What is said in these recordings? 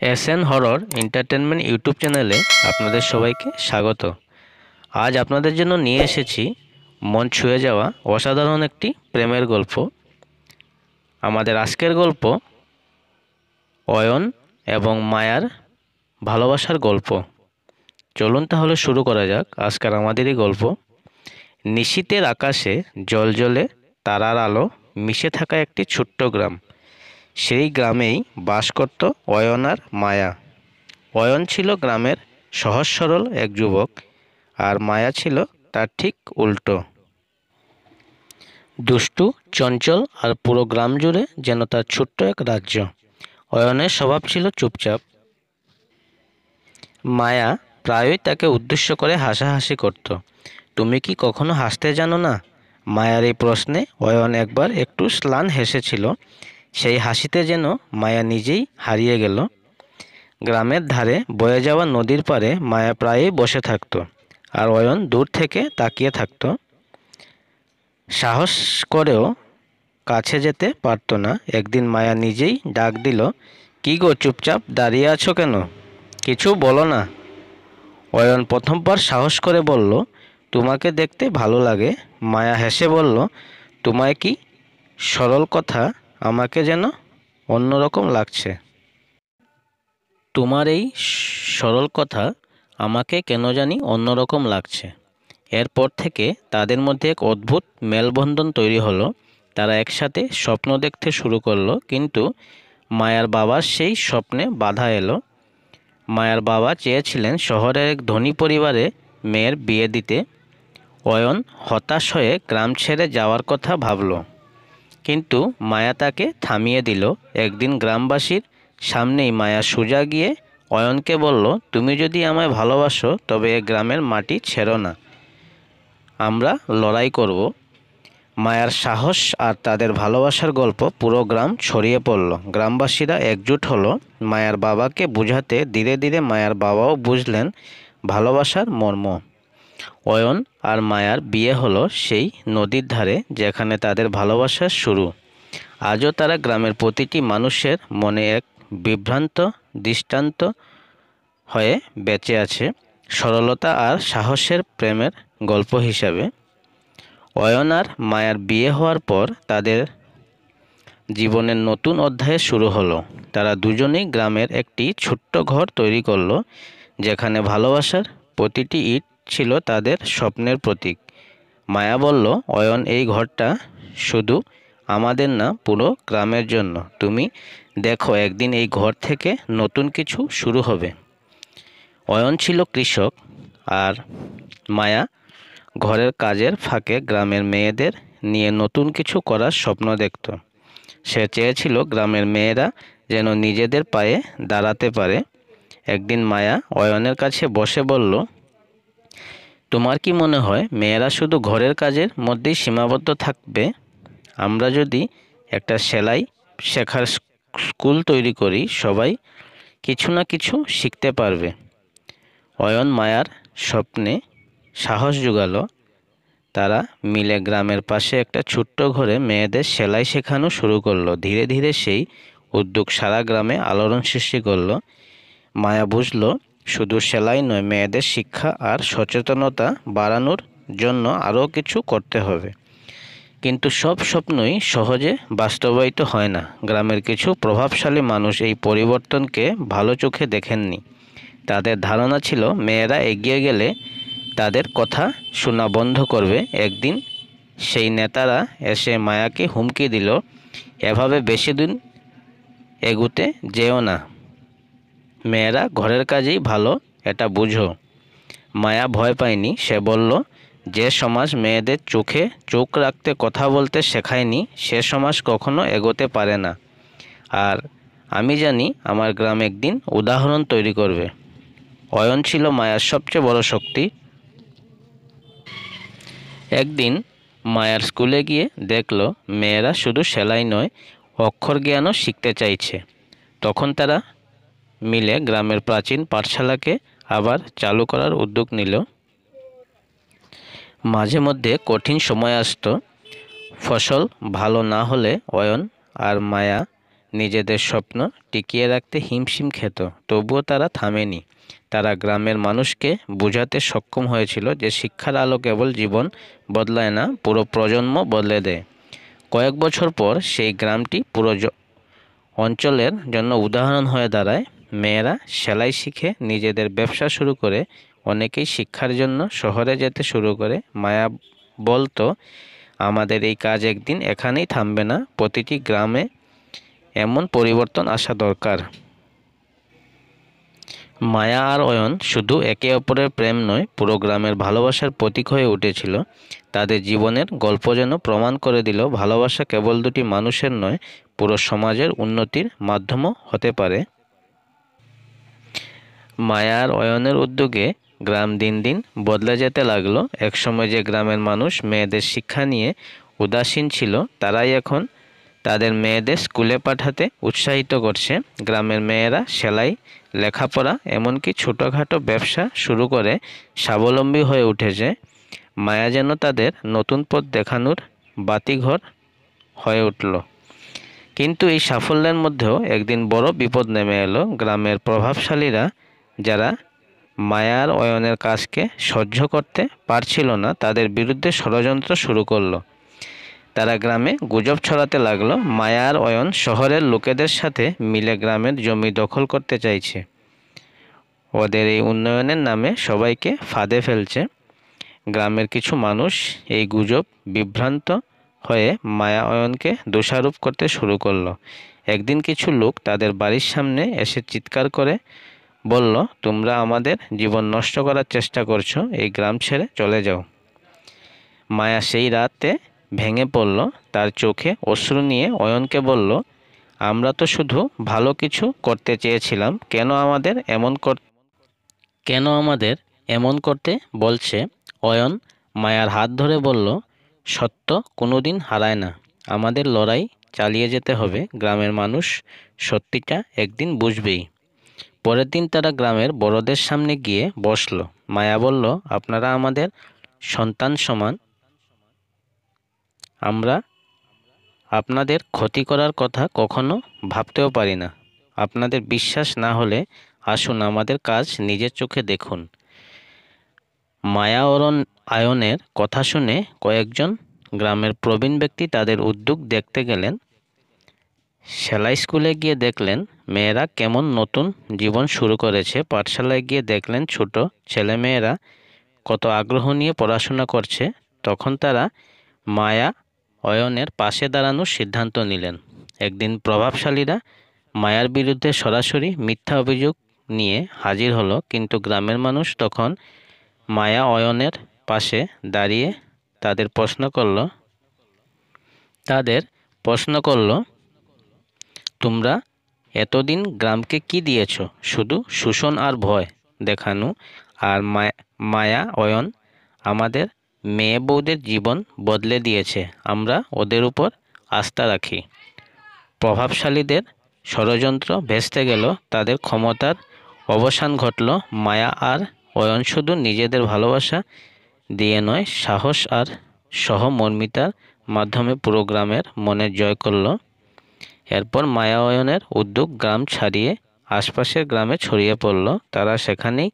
SN horror entertainment YouTube চ্যানেলে আপনাদের সবাইকে স্বাগত। আজ আপনাদের জন্য নিয়ে এসেছি মন ছুঁয়ে যাওয়া অসাধারণ একটি প্রেমের গল্প। আমাদের আজকের গল্প অয়ন এবং মায়ার ভালোবাসার গল্প। চলুন তাহলে শুরু করা যাক আজকের আমাদের এই গল্প। নিশীথের আকাশে জ্বলজ্বলে তারার আলো মিশে থাকা একটি ছোট্ট গ্রাম। সেই গ্রামেই বাস করত অয়ন আর মায়া। অয়ন ছিল গ্রামের সহজ সরল এক যুবক, আর মায়া ছিল তার ঠিক উল্টো। দুষ্টু, চঞ্চল আর পুরো গ্রাম জুড়ে যেন তার ছোট্ট এক রাজ্য। অয়নের স্বভাব ছিল চুপচাপ। মায়া প্রায়ই তাকে উদ্দেশ্য করে হাসাহাসি করত। তুমি কি কখনো হাসতে জানো না? মায়ার এই প্রশ্নে অয়ন একবার একটু ম্লান হেসেছিল। সেই হাসিতে যেন মায়া নিজেই হারিয়ে গেল। গ্রামের ধারে বয়ে যাওয়া নদীর পাড়ে মায়া প্রায়ই বসে থাকত, আর অয়ন দূর থেকে তাকিয়ে থাকত। সাহস করেও কাছে যেতে পারত না। একদিন মায়া নিজেই ডাক দিল, কি গো, চুপচাপ দাঁড়িয়ে আছো কেন? কিছু বলো না। অয়ন প্রথমবার সাহস করে বলল, তোমাকে দেখতে ভালো লাগে। মায়া হেসে বলল, তোমায় কি? সরল কথা, আমাকে যেন অন্যরকম লাগছে। তোমার এই সরল কথা আমাকে কেন জানি অন্যরকম লাগছে। এরপর থেকে তাদের মধ্যে এক অদ্ভুত মেলবন্ধন তৈরি হলো। তারা একসাথে স্বপ্ন দেখতে শুরু করলো, কিন্তু মায়ার বাবার সেই স্বপ্নে বাধা এলো। মায়ার বাবা চেয়েছিলেন শহরের এক ধনী পরিবারে মেয়ের বিয়ে দিতে। অয়ন হতাশ হয়ে গ্রাম ছেড়ে যাওয়ার কথা ভাবল, কিন্তু মায়া তাকে থামিয়ে দিল। একদিন গ্রামবাসীর সামনেই মায়া সোজা গিয়ে অয়নকে বলল, তুমি যদি আমায় ভালোবাসো তবে এ গ্রামের মাটি ছেড়ো না, আমরা লড়াই করব। মায়ার সাহস আর তাদের ভালোবাসার গল্প পুরো গ্রাম ছড়িয়ে পড়ল। গ্রামবাসীরা একজোট হলো মায়ার বাবাকে বোঝাতে। ধীরে ধীরে মায়ার বাবাও বুঝলেন ভালোবাসার মর্ম। অয়ন আর মায়ার বিয়ে হলো সেই নদীর ধারে যেখানে তাদের ভালোবাসার শুরু। আজও তারা গ্রামের প্রতিটি মানুষের মনে এক বিভ্রান্ত দৃষ্টান্ত হয়ে বেঁচে আছে, সরলতা আর সাহসের প্রেমের গল্প হিসাবে। অয়ন আর মায়ার বিয়ে হওয়ার পর তাদের জীবনের নতুন অধ্যায় শুরু হলো। তারা দুজনেই গ্রামের একটি ছোট্ট ঘর তৈরি করলো, যেখানে ভালোবাসার প্রতিটি ইট ছিল তাদের স্বপ্নের প্রতীক। মায়া বলল, অয়ন, এই ঘরটা শুধু আমাদের না, পুরো গ্রামের জন্য। তুমি দেখো, একদিন এই ঘর থেকে নতুন কিছু শুরু হবে। অয়ন ছিল কৃষক, আর মায়া ঘরের কাজের ফাঁকে গ্রামের মেয়েদের নিয়ে নতুন কিছু করার স্বপ্ন দেখত। সে চেয়েছিল গ্রামের মেয়েরা যেন নিজেদের পায়ে দাঁড়াতে পারে। একদিন মায়া অয়নের কাছে বসে বলল, তোমার কি মনে হয় মেয়েরা শুধু ঘরের কাজের মধ্যেই সীমাবদ্ধ থাকবে? আমরা যদি একটা সেলাই শেখার স্কুল তৈরি করি, সবাই কিছু না কিছু শিখতে পারবে। অয়ন মায়ার স্বপ্নে সাহস জোগালো। তারা মিলে গ্রামের পাশে একটা ছোট্ট ঘরে মেয়েদের সেলাই শেখানো শুরু করলো। ধীরে ধীরে সেই উদ্যোগ সারা গ্রামে আলোড়ন সৃষ্টি করলো। মায়া বুঝলো, শুধু সেলাই নয়, মেয়েদের শিক্ষা আর সচেতনতা বাড়ানোর জন্য আরও কিছু করতে হবে। কিন্তু সব স্বপ্নই সহজে বাস্তবায়িত হয় না। গ্রামের কিছু প্রভাবশালী মানুষ এই পরিবর্তনকে ভালো চোখে দেখেননি। তাদের ধারণা ছিল মেয়েরা এগিয়ে গেলে তাদের কথা শোনা বন্ধ করবে। একদিন সেই নেতারা এসে মায়াকে হুমকি দিল, এভাবে বেশি দিন এগুতে যেও না, মেয়েরা ঘরের কাজেই ভালো, এটা বুঝো। মায়া ভয় পায়নি। সে বলল, যে সমাজ মেয়েদের চোখে চোখ রাখতে, কথা বলতে শেখায়নি, সে সমাজ কখনো এগোতে পারে না। আর আমি জানি আমার গ্রাম একদিন উদাহরণ তৈরি করবে। অয়ন ছিল মায়ার সবচেয়ে বড় শক্তি। একদিন মায়ার স্কুলে গিয়ে দেখল মেয়েরা শুধু সেলাই নয়, অক্ষর জ্ঞানও শিখতে চাইছে। তখন তারা মিলে গ্রামের প্রাচীন পাঠশালাকে আবার চালু করার উদ্যোগ নিল। মাঝে মধ্যে কঠিন সময় আসতো। ফসল ভালো না হলে অয়ন আর মায়া নিজেদের স্বপ্ন টিকিয়ে রাখতে হিমশিম খেত, তবুও তারা থামেনি। তারা গ্রামের মানুষকে বোঝাতে সক্ষম হয়েছিল যে শিক্ষার আলো কেবল জীবন বদলায় না, পুরো প্রজন্ম বদলে দেয়। কয়েক বছর পর সেই গ্রামটি পুরো অঞ্চলের জন্য উদাহরণ হয়ে দাঁড়ায়। মেয়েরা সেলাই শিখে নিজেদের ব্যবসা শুরু করে, অনেকেই শিক্ষার জন্য শহরে যেতে শুরু করে। মায়া বলতো, আমাদের এই কাজ একদিন এখানেই থামবে না, প্রতিটি গ্রামে এমন পরিবর্তন আসা দরকার। মায়া আর অয়ন শুধু একে অপরের প্রেম নয়, পুরো গ্রামের ভালোবাসার প্রতীক হয়ে উঠেছিল। তাদের জীবনের গল্প যেন প্রমাণ করে দিল, ভালোবাসা কেবল দুটি মানুষের নয়, পুরো সমাজের উন্নতির মাধ্যমও হতে পারে। মায়া আর অয়নের উদ্যোগে গ্রাম দিন দিন বদলে যেতে লাগলো। একসময় যে গ্রামের মানুষ মেয়েদের শিক্ষা নিয়ে উদাসীন ছিল, তারাই এখন তাদের মেয়েদের স্কুলে পাঠাতে উৎসাহিত করছে। গ্রামের মেয়েরা সেলাই, লেখাপড়া, এমনকি ছোটোখাটো ব্যবসা শুরু করে স্বাবলম্বী হয়ে উঠেছে। মায়া যেন তাদের নতুন পথ দেখানোর বাতিঘর হয়ে উঠল। কিন্তু এই সাফল্যের মধ্যেও একদিন বড় বিপদ নেমে এলো। গ্রামের প্রভাবশালীরা, যারা মায়ার অয়নের কাজকে সহ্য করতে পারছিল না, তাদের বিরুদ্ধে ষড়যন্ত্র শুরু করলো। তারা গ্রামে গুজব ছড়াতে লাগলো, মায়া আর অয়ন শহরের লোকেদের সাথে মিলে গ্রামের জমি দখল করতে চাইছে, ওদের এই উন্নয়নের নামে সবাইকে ফাঁদে ফেলছে। গ্রামের কিছু মানুষ এই গুজব বিভ্রান্ত হয়ে মায়া অয়নকে দোষারোপ করতে শুরু করলো। একদিন কিছু লোক তাদের বাড়ির সামনে এসে চিৎকার করে বলল, তোমরা আমাদের জীবন নষ্ট করার চেষ্টা করছো, এই গ্রাম ছেড়ে চলে যাও। মায়া সেই রাতে ভেঙে পড়ল। তার চোখে অশ্রু নিয়ে অয়নকে বলল, আমরা তো শুধু ভালো কিছু করতে চেয়েছিলাম, কেন আমাদের এমন করতে বলছে? অয়ন মায়ার হাত ধরে বলল, সত্য কোনোদিন হারায় না, আমাদের লড়াই চালিয়ে যেতে হবে। গ্রামের মানুষ সত্যিটা একদিন বুঝবেই। পরের দিন তারা গ্রামের বড়দের সামনে গিয়ে বসল। মায়া বলল, আপনারা আমাদের সন্তান সমান, আমরা আপনাদের ক্ষতি করার কথা কখনো ভাবতেও পারি না। আপনাদের বিশ্বাস না হলে আসুন আমাদের কাজ নিজের চোখে দেখুন। মায়া আয়নের কথা শুনে কয়েকজন গ্রামের প্রবীণ ব্যক্তি তাদের উদ্যোগ দেখতে গেলেন। সেলাই স্কুলে গিয়ে দেখলেন মেয়েরা কেমন নতুন জীবন শুরু করেছে। পাঠশালায় গিয়ে দেখলেন ছোট ছেলেমেয়েরা কত আগ্রহ নিয়ে পড়াশোনা করছে। তখন তারা মায়া অয়নের পাশে দাঁড়ানোর সিদ্ধান্ত নিলেন। একদিন প্রভাবশালীরা মায়ার বিরুদ্ধে সরাসরি মিথ্যা অভিযোগ নিয়ে হাজির হলো, কিন্তু গ্রামের মানুষ তখন মায়া অয়নের পাশে দাঁড়িয়ে তাদের প্রশ্ন করল, তোমরা এতদিন গ্রামকে কি দিয়েছ? শুধু শোষণ আর ভয় দেখানো। আর মায়া অয়ন আমাদের মেয়ে বউদের জীবন বদলে দিয়েছে, আমরা ওদের উপর আস্থা রাখি। প্রভাবশালীদের ষড়যন্ত্র ভেস্তে গেল, তাদের ক্ষমতার অবসান ঘটল। মায়া আর অয়ন শুধু নিজেদের ভালোবাসা দিয়ে নয়, সাহস আর সহমর্মিতার মাধ্যমে পুরো গ্রামের মনে জয় করল। এরপর মায়া অয়নের উদ্যোগ গ্রাম ছাড়িয়ে আশপাশের গ্রামে ছড়িয়ে পড়ল। তারা সেখানেই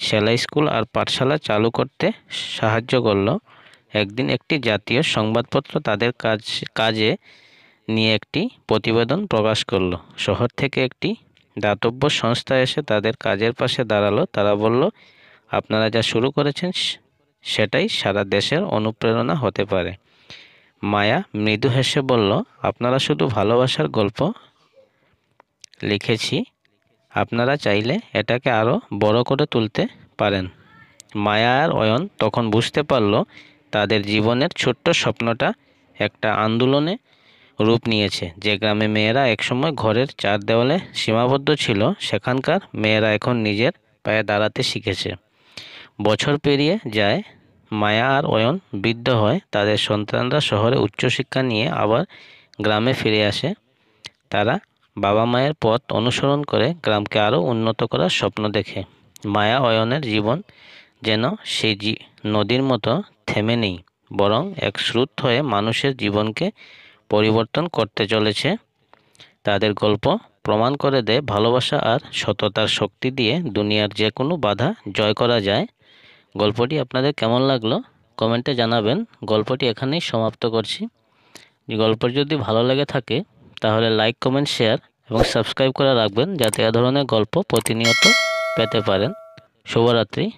সেলাই স্কুল আর পাঠশালা চালু করতে সাহায্য করল। একদিন একটি জাতীয় সংবাদপত্র তাদের কাজে নিয়ে একটি প্রতিবেদন প্রকাশ করল। শহর থেকে একটি দাতব্য সংস্থা এসে তাদের কাজের পাশে দাঁড়ালো। তারা বলল, আপনারা যা শুরু করেছেন সেটাই সারা দেশের অনুপ্রেরণা হতে পারে। মায়া মৃদু হেসে বলল, আপনারা শুধু ভালোবাসার গল্প লিখেছি, আপনারা চাইলে এটাকে আরও বড় করে তুলতে পারেন। মায়া আর অয়ন তখন বুঝতে পারল তাদের জীবনের ছোট্ট স্বপ্নটা একটা আন্দোলনে রূপ নিয়েছে। যে গ্রামে মেয়েরা একসময় ঘরের চার দেওয়ালে সীমাবদ্ধ ছিল, সেখানকার মেয়েরা এখন নিজের পায়ে দাঁড়াতে শিখেছে। বছর পেরিয়ে যায়, মায়া আর অয়ন বৃদ্ধ হয়, তাদের সন্তানরা শহরে উচ্চশিক্ষা নিয়ে আবার গ্রামে ফিরে আসে। তারা বাবা মায়ের পথ অনুসরণ করে গ্রামকে আরও উন্নত করার স্বপ্ন দেখে। মায়া অয়নের জীবন যেন সেই নদীর মতো থেমে নেই, বরং এক স্রোত হয়ে মানুষের জীবনকে পরিবর্তন করতে চলেছে। তাদের গল্প প্রমাণ করে দেয় ভালোবাসা আর সততার শক্তি দিয়ে দুনিয়ার যে কোনো বাধা জয় করা যায়। গল্পটি আপনাদের কেমন লাগলো কমেন্টে জানাবেন। গল্পটি এখানেই সমাপ্ত করছি। গল্পটি যদি ভালো লেগে থাকে তাহলে লাইক, কমেন্ট, শেয়ার এবং সাবস্ক্রাইব করে রাখবেন যাতে এ ধরনের গল্প প্রতিনিয়ত পেতে পারেন। শুভরাত্রি।